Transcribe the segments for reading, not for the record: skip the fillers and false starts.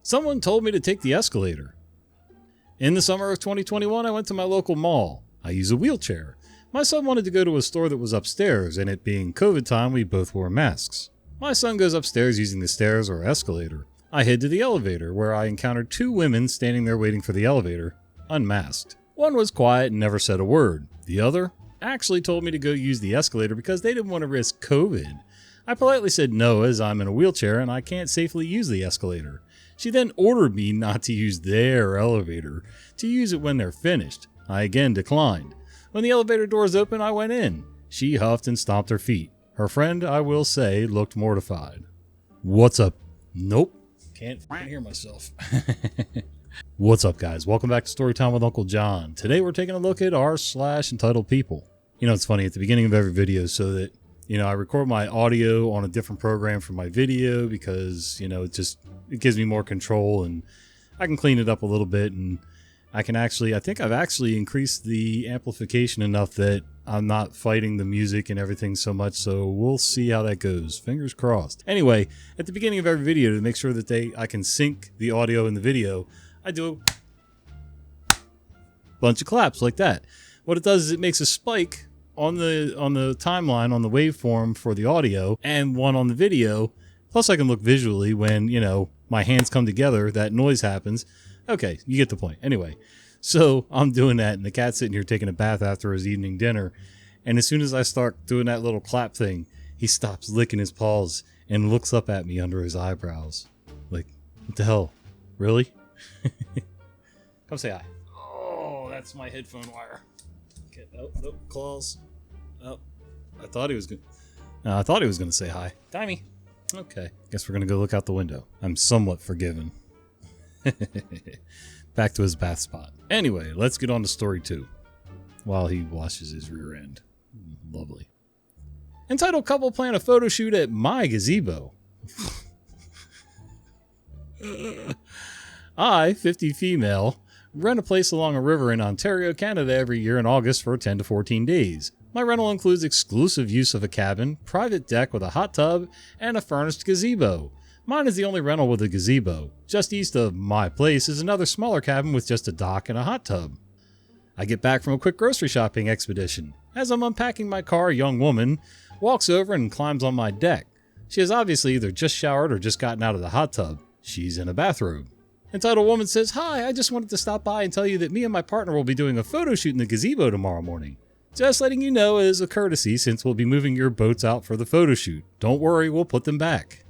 Someone told me to take the escalator. In the summer of 2021, I went to my local mall. I use a wheelchair. My son wanted to go to a store that was upstairs, and it being COVID time, we both wore masks. My son goes upstairs using the stairs or escalator. I head to the elevator, where I encountered 2 women standing there waiting for the elevator, unmasked. One was quiet and never said a word. The other actually told me to go use the escalator because they didn't want to risk COVID. I politely said no, as I'm in a wheelchair and I can't safely use the escalator. She then ordered me not to use their elevator, to use it when they're finished. I again declined. When the elevator doors opened, I went in. She huffed and stomped her feet. Her friend, I will say, looked mortified. What's up? Nope. Can't hear myself. What's up, guys? Welcome back to Storytime with Uncle Jon. Today we're taking a look at r/entitled people. You know, it's funny, at the beginning of every video, so that, I record my audio on a different program for my video because, it gives me more control and I can clean it up a little bit, and I think I've actually increased the amplification enough that I'm not fighting the music and everything so much, so we'll see how that goes. Fingers crossed. Anyway, at the beginning of every video, to make sure that I can sync the audio and the video, I do a bunch of claps like that. What it does is it makes a spike on the timeline, on the waveform for the audio, and one on the video. Plus I can look visually when, my hands come together, that noise happens. Okay, you get the point. Anyway, so I'm doing that, and the cat's sitting here taking a bath after his evening dinner, and as soon as I start doing that little clap thing, he stops licking his paws and looks up at me under his eyebrows. Like, what the hell? Really? Come say hi. Oh, that's my headphone wire. Okay, oh, claws. Oh, I thought he was going to say hi. Timey. Okay, guess we're going to go look out the window. I'm somewhat forgiven. Back to his bath spot. Anyway, let's get on to story 2 while he washes his rear end. Lovely. Entitled couple plan a photo shoot at my gazebo. I, 50 female, rent a place along a river in Ontario, Canada every year in August for 10 to 14 days. My rental includes exclusive use of a cabin, private deck with a hot tub, and a furnished gazebo. Mine is the only rental with a gazebo. Just east of my place is another smaller cabin with just a dock and a hot tub. I get back from a quick grocery shopping expedition. As I'm unpacking my car, a young woman walks over and climbs on my deck. She has obviously either just showered or just gotten out of the hot tub. She's in a bathrobe. Entitled woman says, "Hi, I just wanted to stop by and tell you that me and my partner will be doing a photo shoot in the gazebo tomorrow morning. Just letting you know as a courtesy, since we'll be moving your boats out for the photo shoot. Don't worry, we'll put them back."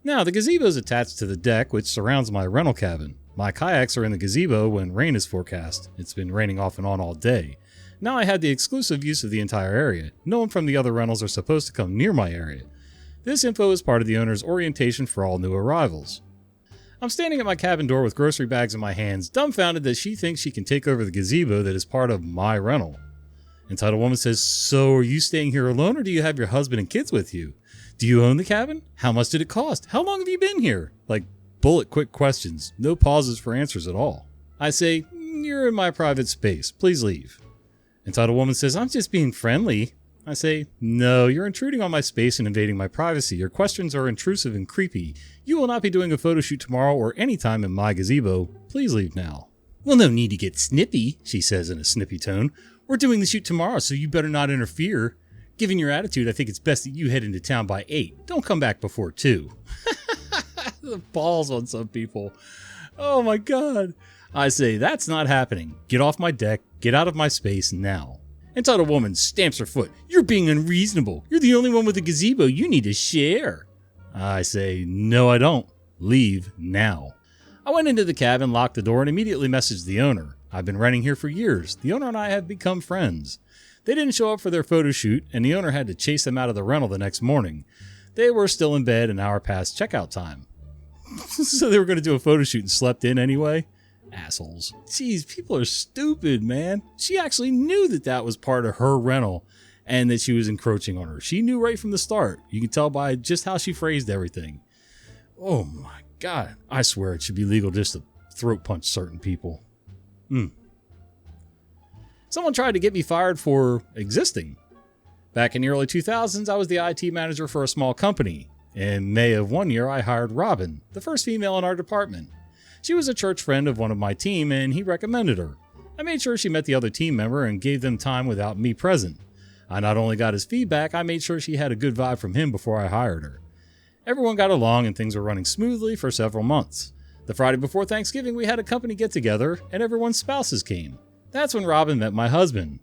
Now, the gazebo is attached to the deck, which surrounds my rental cabin. My kayaks are in the gazebo when rain is forecast. It's been raining off and on all day. Now I had the exclusive use of the entire area. No one from the other rentals are supposed to come near my area. This info is part of the owner's orientation for all new arrivals. I'm standing at my cabin door with grocery bags in my hands, dumbfounded that she thinks she can take over the gazebo that is part of my rental. Entitled woman says, "So are you staying here alone, or do you have your husband and kids with you? Do you own the cabin? How much did it cost? How long have you been here?" Like bullet quick questions, no pauses for answers at all. I say, "You're in my private space. Please leave." Entitled woman says, "I'm just being friendly." I say, "No, you're intruding on my space and invading my privacy. Your questions are intrusive and creepy. You will not be doing a photo shoot tomorrow or any time in my gazebo. Please leave now." "Well, no need to get snippy," she says in a snippy tone. "We're doing the shoot tomorrow, so you better not interfere. Given your attitude, I think it's best that you head into town by 8. Don't come back before 2. The balls on some people. Oh my God. I say, "That's not happening. Get off my deck. Get out of my space now." Entitled woman stamps her foot. "You're being unreasonable. You're the only one with a gazebo. You need to share." I say, "No, I don't. Leave now." I went into the cabin, locked the door, and immediately messaged the owner. I've been renting here for years. The owner and I have become friends. They didn't show up for their photo shoot, and the owner had to chase them out of the rental the next morning. They were still in bed an hour past checkout time. So they were going to do a photo shoot and slept in anyway? Assholes. Jeez, people are stupid, man. She actually knew that was part of her rental and that she was encroaching on her. She knew right from the start. You can tell by just how she phrased everything. Oh my God. I swear it should be legal just to throat punch certain people. Someone tried to get me fired for existing. Back in the early 2000s, I was the IT manager for a small company. In May of one year, I hired Robin, the first female in our department. She was a church friend of one of my team and he recommended her. I made sure she met the other team member and gave them time without me present. I not only got his feedback, I made sure she had a good vibe from him before I hired her. Everyone got along and things were running smoothly for several months. The Friday before Thanksgiving, we had a company get-together and everyone's spouses came. That's when Robin met my husband.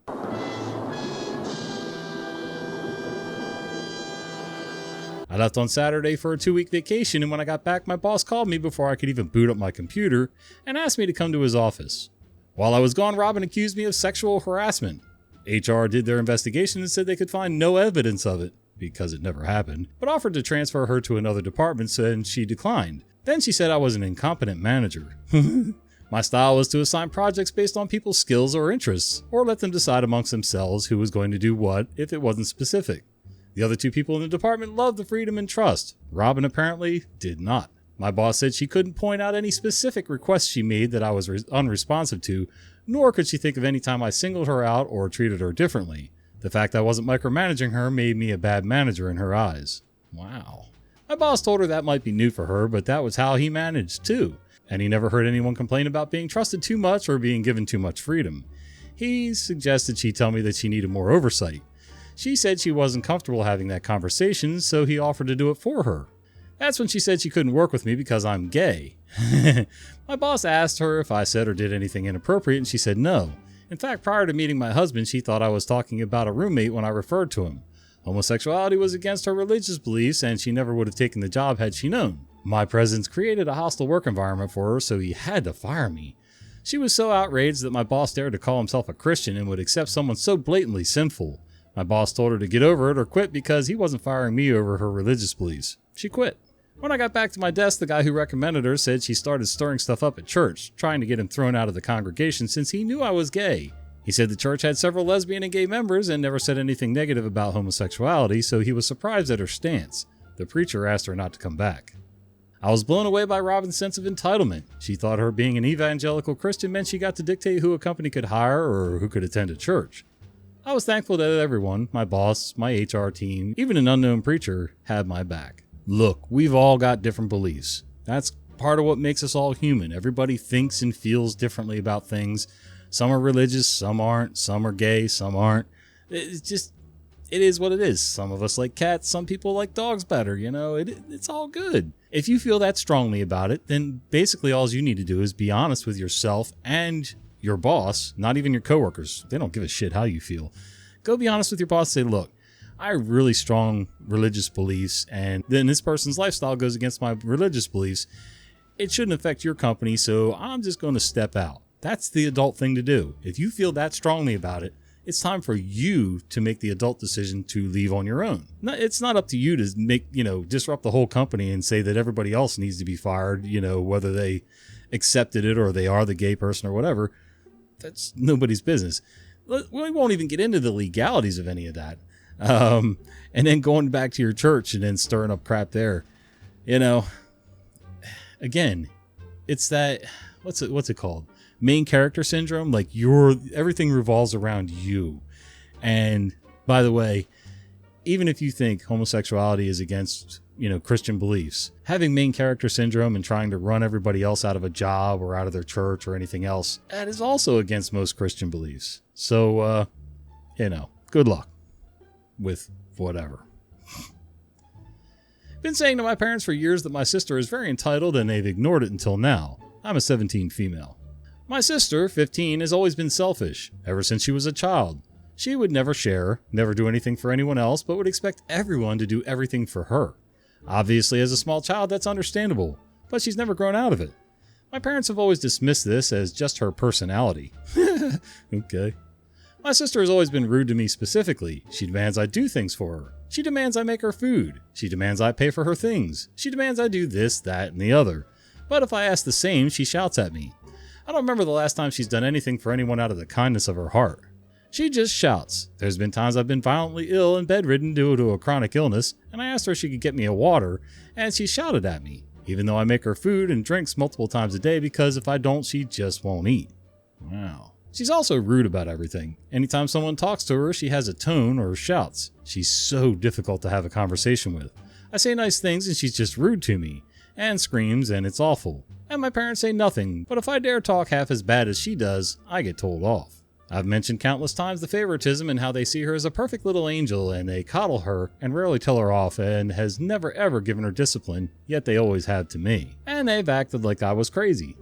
I left on Saturday for a 2-week vacation, and when I got back, my boss called me before I could even boot up my computer and asked me to come to his office. While I was gone, Robin accused me of sexual harassment. HR did their investigation and said they could find no evidence of it, because it never happened, but offered to transfer her to another department, and she declined. Then she said I was an incompetent manager. My style was to assign projects based on people's skills or interests, or let them decide amongst themselves who was going to do what if it wasn't specific. The other 2 people in the department loved the freedom and trust. Robin apparently did not. My boss said she couldn't point out any specific requests she made that I was unresponsive to, nor could she think of any time I singled her out or treated her differently. The fact I wasn't micromanaging her made me a bad manager in her eyes. Wow. My boss told her that might be new for her, but that was how he managed too. And he never heard anyone complain about being trusted too much or being given too much freedom. He suggested she tell me that she needed more oversight. She said she wasn't comfortable having that conversation, so he offered to do it for her. That's when she said she couldn't work with me because I'm gay. My boss asked her if I said or did anything inappropriate, and she said no. In fact, prior to meeting my husband, she thought I was talking about a roommate when I referred to him. Homosexuality was against her religious beliefs, and she never would have taken the job had she known. My presence created a hostile work environment for her, so he had to fire me. She was so outraged that my boss dared to call himself a Christian and would accept someone so blatantly sinful. My boss told her to get over it or quit because he wasn't firing me over her religious beliefs. She quit. When I got back to my desk, the guy who recommended her said she started stirring stuff up at church, trying to get him thrown out of the congregation since he knew I was gay. He said the church had several lesbian and gay members and never said anything negative about homosexuality, so he was surprised at her stance. The preacher asked her not to come back. I was blown away by Robin's sense of entitlement. She thought her being an evangelical Christian meant she got to dictate who a company could hire or who could attend a church. I was thankful that everyone, my boss, my HR team, even an unknown preacher, had my back. Look, we've all got different beliefs. That's part of what makes us all human. Everybody thinks and feels differently about things. Some are religious, some aren't. Some are gay, some aren't. It is what it is. Some of us like cats, some people like dogs better, it's all good. If you feel that strongly about it, then basically all you need to do is be honest with yourself and your boss, not even your coworkers. They don't give a shit how you feel. Go be honest with your boss. Say, look, I have really strong religious beliefs, and then this person's lifestyle goes against my religious beliefs. It shouldn't affect your company, so I'm just going to step out. That's the adult thing to do. If you feel that strongly about it, it's time for you to make the adult decision to leave on your own. It's not up to you to make, disrupt the whole company and say that everybody else needs to be fired, whether they accepted it or they are the gay person or whatever. That's nobody's business. We won't even get into the legalities of any of that. And then going back to your church and then stirring up crap there, again, it's that, what's it called? Main character syndrome. Like everything revolves around you. And by the way, even if you think homosexuality is against, Christian beliefs, having main character syndrome and trying to run everybody else out of a job or out of their church or anything else, that is also against most Christian beliefs. So, good luck with whatever. Been saying to my parents for years that my sister is very entitled and they've ignored it until now. I'm a 17 female. My sister, 15, has always been selfish, ever since she was a child. She would never share, never do anything for anyone else, but would expect everyone to do everything for her. Obviously, as a small child, that's understandable, but she's never grown out of it. My parents have always dismissed this as just her personality. Okay. My sister has always been rude to me specifically. She demands I do things for her. She demands I make her food. She demands I pay for her things. She demands I do this, that, and the other. But if I ask the same, she shouts at me. I don't remember the last time she's done anything for anyone out of the kindness of her heart. She just shouts. There's been times I've been violently ill and bedridden due to a chronic illness, and I asked her if she could get me a water, and she shouted at me, even though I make her food and drinks multiple times a day because if I don't, she just won't eat. Wow. She's also rude about everything. Anytime someone talks to her, she has a tone or shouts. She's so difficult to have a conversation with. I say nice things and she's just rude to me, and screams, and it's awful. and my parents say nothing, but if I dare talk half as bad as she does, I get told off. I've mentioned countless times the favoritism and how they see her as a perfect little angel and they coddle her and rarely tell her off and has never ever given her discipline, yet they always have to me. And they've acted like I was crazy.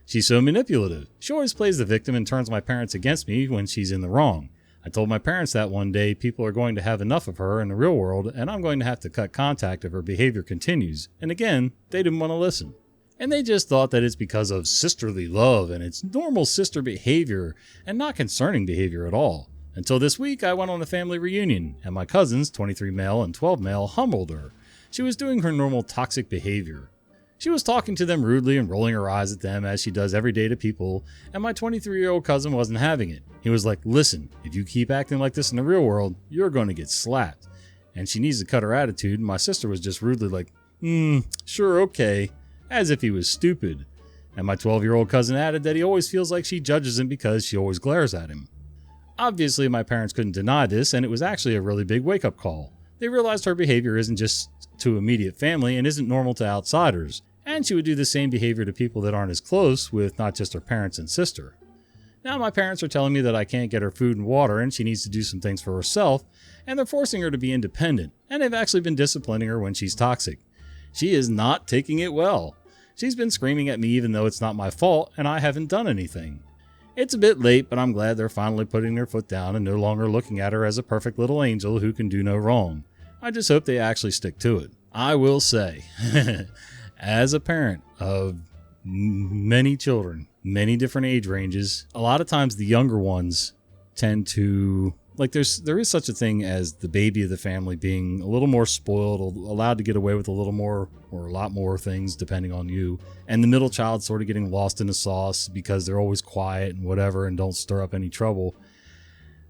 She's so manipulative. She always plays the victim and turns my parents against me when she's in the wrong. I told my parents that one day people are going to have enough of her in the real world and I'm going to have to cut contact if her behavior continues. And again, they didn't want to listen. And they just thought that it's because of sisterly love and it's normal sister behavior and not concerning behavior at all. Until this week, I went on a family reunion and my cousins, 23 male and 12 male, humbled her. She was doing her normal toxic behavior. She was talking to them rudely and rolling her eyes at them as she does every day to people, and my 23-year-old cousin wasn't having it. He was like, listen, if you keep acting like this in the real world, you're going to get slapped. And she needs to cut her attitude, and my sister was just rudely like, sure, okay. As if he was stupid. And my 12-year-old cousin added that he always feels like she judges him because she always glares at him. Obviously, my parents couldn't deny this, and it was actually a really big wake-up call. They realized her behavior isn't just to immediate family and isn't normal to outsiders, and she would do the same behavior to people that aren't as close with not just her parents and sister. Now my parents are telling me that I can't get her food and water and she needs to do some things for herself, and they're forcing her to be independent, and they've actually been disciplining her when she's toxic. She is not taking it well. She's been screaming at me even though it's not my fault and I haven't done anything. It's a bit late, but I'm glad they're finally putting their foot down and no longer looking at her as a perfect little angel who can do no wrong. I just hope they actually stick to it. I will say, as a parent of many children, many different age ranges, a lot of times the younger ones tend to, like there is such a thing as the baby of the family being a little more spoiled, allowed to get away with a little more or a lot more things depending on you, and the middle child sort of getting lost in the sauce because they're always quiet and whatever and don't stir up any trouble.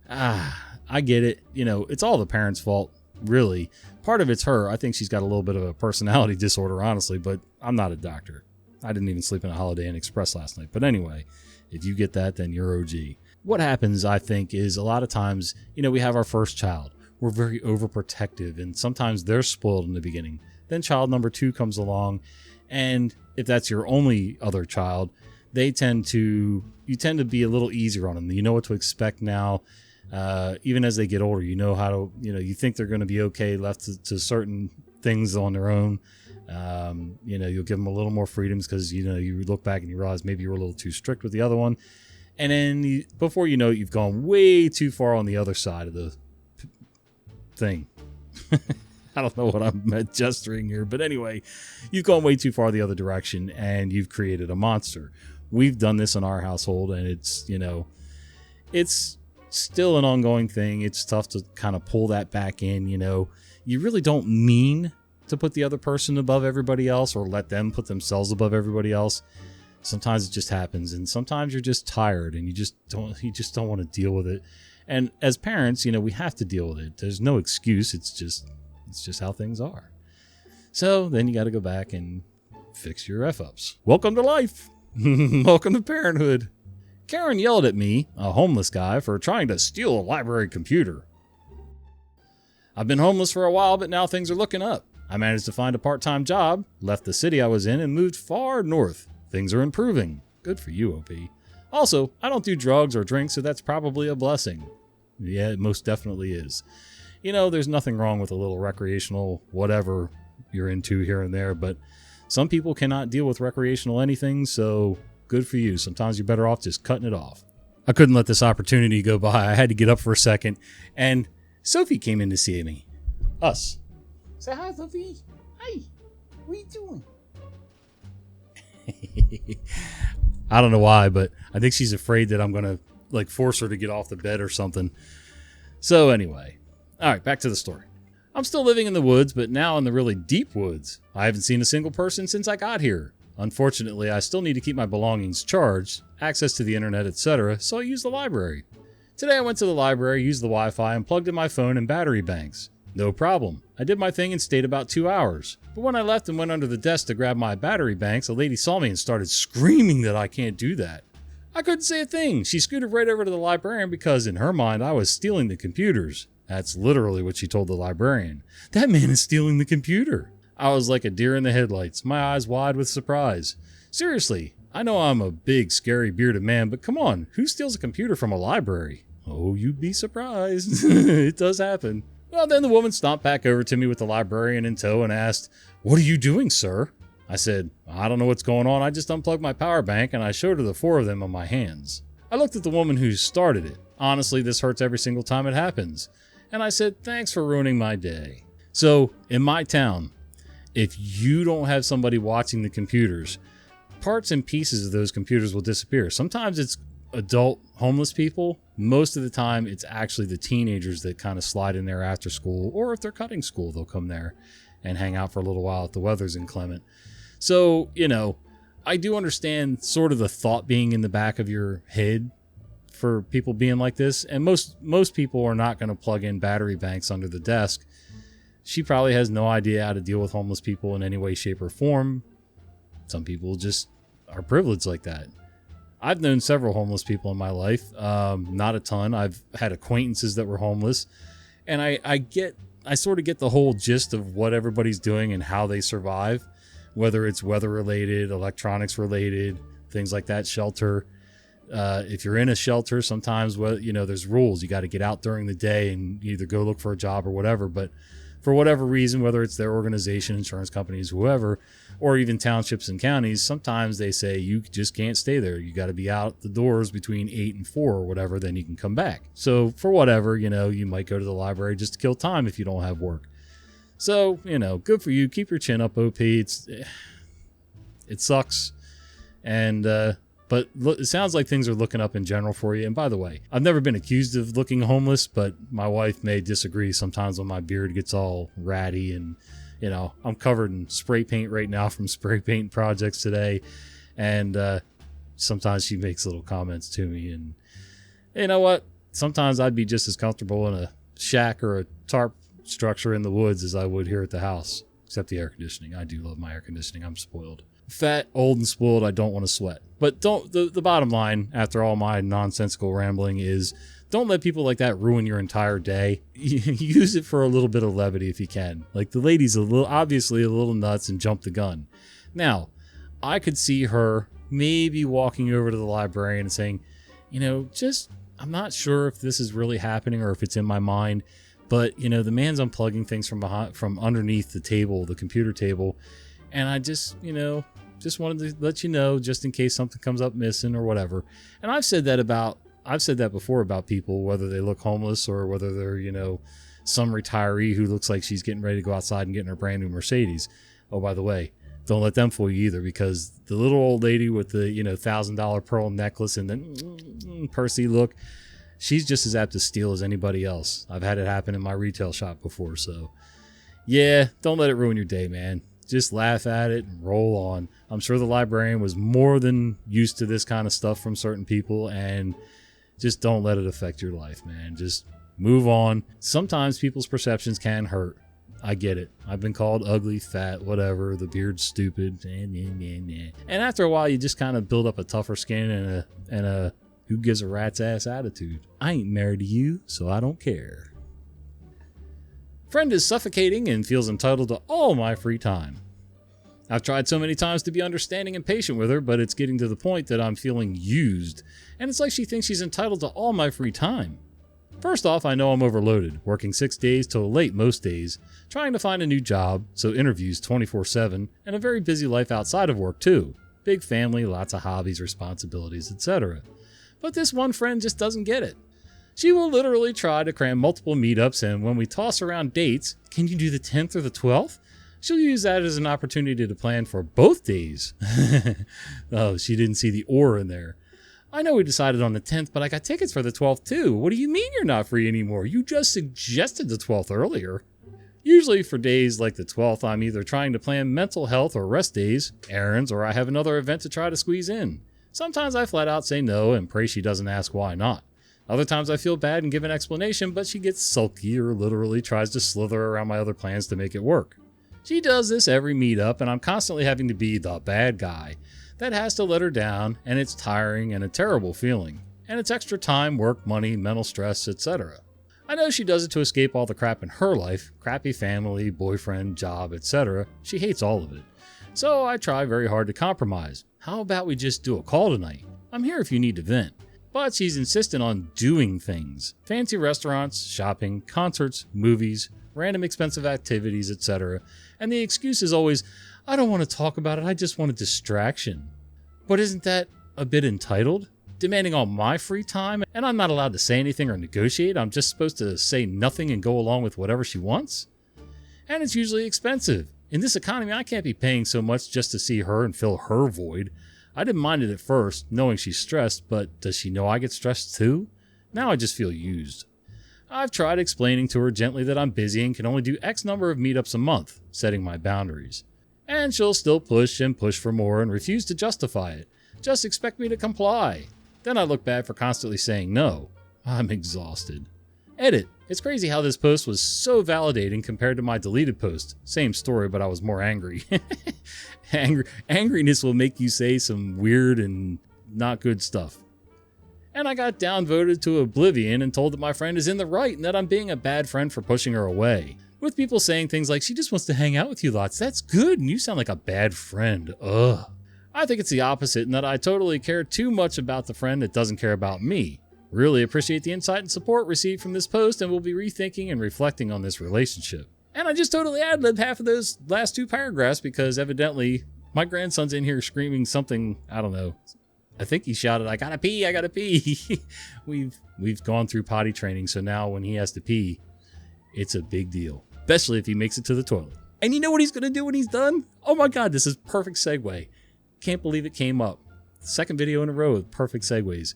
I get it. You know, it's all the parents' fault, really. Part of it's her. I think she's got a little bit of a personality disorder, honestly, but I'm not a doctor. I didn't even sleep in a Holiday Inn Express last night. But anyway, if you get that, then you're OG. What happens, I think, is a lot of times, you know, we have our first child. We're very overprotective, and sometimes they're spoiled in the beginning. Then child number 2 comes along, and if that's your only other child, you tend to be a little easier on them. You know what to expect now. Even as they get older, you know how to, you think they're going to be okay left to certain things on their own. You'll give them a little more freedoms because, you look back and you realize maybe you were a little too strict with the other one. And then before you know it, you've gone way too far on the other side of the thing. I don't know what I'm gesturing here, but anyway, you've gone way too far the other direction and you've created a monster. We've done this in our household and it's still an ongoing thing. It's tough to kind of pull that back in. You really don't mean to put the other person above everybody else or let them put themselves above everybody else. Sometimes it just happens, and sometimes you're just tired and you just don't want to deal with it. And as parents, we have to deal with it. There's no excuse. It's just how things are. So then you got to go back and fix your F-ups. Welcome to life. Welcome to parenthood. Karen yelled at me, a homeless guy, for trying to steal a library computer. I've been homeless for a while, but now things are looking up. I managed to find a part-time job, left the city I was in, and moved far north. Things are improving. Good for you, OP. Also, I don't do drugs or drink, so that's probably a blessing. Yeah, it most definitely is. There's nothing wrong with a little recreational whatever you're into here and there, but some people cannot deal with recreational anything, so good for you. Sometimes you're better off just cutting it off. I couldn't let this opportunity go by. I had to get up for a second, and Sophie came in to see me. Us. Say hi, Sophie. Hi. What are you doing? I don't know why, but I think she's afraid that I'm going to force her to get off the bed or something. So anyway, all right, back to the story. I'm still living in the woods, but now in the really deep woods. I haven't seen a single person since I got here. Unfortunately, I still need to keep my belongings charged, access to the internet, etc., so I use the library. Today I went to the library, used the Wi-Fi, and plugged in my phone and battery banks. No problem. I did my thing and stayed about 2 hours. But when I left and went under the desk to grab my battery banks, a lady saw me and started screaming that I can't do that. I couldn't say a thing. She scooted right over to the librarian because in her mind I was stealing the computers. That's literally what she told the librarian. That man is stealing the computer. I was like a deer in the headlights, my eyes wide with surprise. Seriously, I know I'm a big, scary, bearded man, but come on, who steals a computer from a library? Oh, you'd be surprised. It does happen. Well, then the woman stomped back over to me with the librarian in tow and asked, "What are you doing, sir?" I said, "I don't know what's going on. I just unplugged my power bank," and I showed her the 4 of them on my hands. I looked at the woman who started it. Honestly, this hurts every single time it happens. And I said, "Thanks for ruining my day." So, in my town, if you don't have somebody watching the computers, parts and pieces of those computers will disappear. Sometimes it's adult homeless people. Most of the time, it's actually the teenagers that kind of slide in there after school, or if they're cutting school, they'll come there and hang out for a little while if the weather's inclement. So, I do understand sort of the thought being in the back of your head for people being like this. And most people are not going to plug in battery banks under the desk. She probably has no idea how to deal with homeless people in any way, shape, or form. Some people just are privileged like that. I've known several homeless people in my life. Not a ton. I've had acquaintances that were homeless. And I sort of get the whole gist of what everybody's doing and how they survive, whether it's weather related, electronics related, things like that, shelter. If you're in a shelter, sometimes, there's rules. You got to get out during the day and either go look for a job or whatever. But for whatever reason, whether it's their organization, insurance companies, whoever, or even townships and counties, sometimes they say you just can't stay there. You got to be out the doors between 8 and 4 or whatever, then you can come back. So for whatever, you might go to the library just to kill time if you don't have work. So, good for you. Keep your chin up, OP. It sucks. But it sounds like things are looking up in general for you. And by the way, I've never been accused of looking homeless, but my wife may disagree sometimes when my beard gets all ratty and, I'm covered in spray paint right now from spray paint projects today. And sometimes she makes little comments to me. And you know what? Sometimes I'd be just as comfortable in a shack or a tarp structure in the woods as I would here at the house, except the air conditioning. I do love my air conditioning. I'm spoiled. Fat, old, and spoiled. I don't want to sweat. But the bottom line, after all my nonsensical rambling, is don't let people like that ruin your entire day. Use it for a little bit of levity if you can. Like, the lady's obviously a little nuts and jumped the gun. Now, I could see her maybe walking over to the librarian and saying, I'm not sure if this is really happening or if it's in my mind, but the man's unplugging things from underneath the table, the computer table, and I just wanted to let you know, just in case something comes up missing or whatever. And I've said that before about people, whether they look homeless or whether they're, some retiree who looks like she's getting ready to go outside and get in her brand new Mercedes. Oh, by the way, don't let them fool you either, because the little old lady with the, $1,000 pearl necklace and the Percy look, she's just as apt to steal as anybody else. I've had it happen in my retail shop before. So yeah, don't let it ruin your day, man. Just laugh at it and roll on. I'm sure the librarian was more than used to this kind of stuff from certain people, and just don't let it affect your life, man. Just move on. Sometimes people's perceptions can hurt. I get it. I've been called ugly, fat, whatever. The beard's stupid. And after a while, you just kind of build up a tougher skin and a who gives a rat's ass attitude. I ain't married to you, so I don't care. Friend is suffocating and feels entitled to all my free time. I've tried so many times to be understanding and patient with her, but it's getting to the point that I'm feeling used, and it's like she thinks she's entitled to all my free time. First off, I know I'm overloaded, working 6 days till late most days, trying to find a new job, so interviews 24/7, and a very busy life outside of work too. Big family, lots of hobbies, responsibilities, etc. But this one friend just doesn't get it. She will literally try to cram multiple meetups, and when we toss around dates, can you do the 10th or the 12th? She'll use that as an opportunity to plan for both days. Oh, she didn't see the or in there. I know we decided on the 10th, but I got tickets for the 12th too. What do you mean you're not free anymore? You just suggested the 12th earlier. Usually for days like the 12th, I'm either trying to plan mental health or rest days, errands, or I have another event to try to squeeze in. Sometimes I flat out say no and pray she doesn't ask why not. Other times I feel bad and give an explanation, but she gets sulky or literally tries to slither around my other plans to make it work. She does this every meetup, and I'm constantly having to be the bad guy that has to let her down, and it's tiring and a terrible feeling. And it's extra time, work, money, mental stress, etc. I know she does it to escape all the crap in her life, crappy family, boyfriend, job, etc. She hates all of it. So I try very hard to compromise. How about we just do a call tonight? I'm here if you need to vent. But she's insistent on doing things. Fancy restaurants, shopping, concerts, movies, random expensive activities, etc. And the excuse is always, I don't want to talk about it, I just want a distraction. But isn't that a bit entitled? Demanding all my free time, and I'm not allowed to say anything or negotiate, I'm just supposed to say nothing and go along with whatever she wants? And it's usually expensive. In this economy, I can't be paying so much just to see her and fill her void. I didn't mind it at first, knowing she's stressed, but does she know I get stressed too? Now I just feel used. I've tried explaining to her gently that I'm busy and can only do X number of meetups a month, setting my boundaries. And she'll still push and push for more and refuse to justify it. Just expect me to comply. Then I look bad for constantly saying no. I'm exhausted. Edit. It's crazy how this post was so validating compared to my deleted post. Same story, but I was more angry. Angriness will make you say some weird and not good stuff. And I got downvoted to oblivion and told that my friend is in the right and that I'm being a bad friend for pushing her away. With people saying things like, she just wants to hang out with you lots. That's good, and you sound like a bad friend. Ugh. I think it's the opposite in that I totally care too much about the friend that doesn't care about me. Really appreciate the insight and support received from this post and will be rethinking and reflecting on this relationship. And I just totally ad-libbed half of those last 2 paragraphs because evidently my grandson's in here screaming something, I don't know. I think he shouted, I gotta pee, I gotta pee. We've gone through potty training, so now when he has to pee, it's a big deal. Especially if he makes it to the toilet. And you know what he's gonna do when he's done? Oh my god, this is perfect segue. Can't believe it came up. Second video in a row with perfect segues.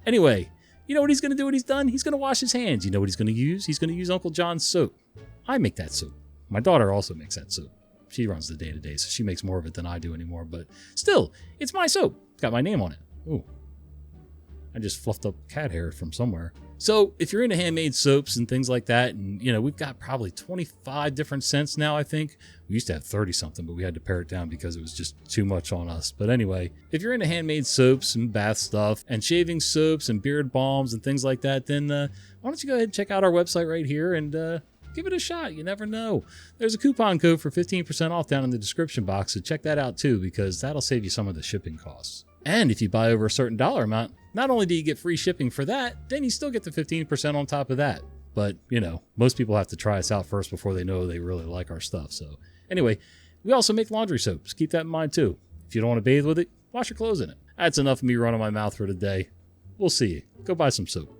Anyway, you know what he's going to do when he's done? He's going to wash his hands. You know what he's going to use? He's going to use Uncle Jon's soap. I make that soap. My daughter also makes that soap. She runs the day-to-day, so she makes more of it than I do anymore. But still, it's my soap. It's got my name on it. Ooh. I just fluffed up cat hair from somewhere. So if you're into handmade soaps and things like that, and you know, we've got probably 25 different scents now, I think. We used to have 30 something, but we had to pare it down because it was just too much on us. But anyway, if you're into handmade soaps and bath stuff and shaving soaps and beard balms and things like that, then why don't you go ahead and check out our website right here and give it a shot. You never know. There's a coupon code for 15% off down in the description box, so check that out too, because that'll save you some of the shipping costs. And if you buy over a certain dollar amount, not only do you get free shipping for that, then you still get the 15% on top of that. But, you know, most people have to try us out first before they know they really like our stuff. So anyway, we also make laundry soaps. Keep that in mind too. If you don't want to bathe with it, wash your clothes in it. That's enough of me running my mouth for today. We'll see you. Go buy some soap.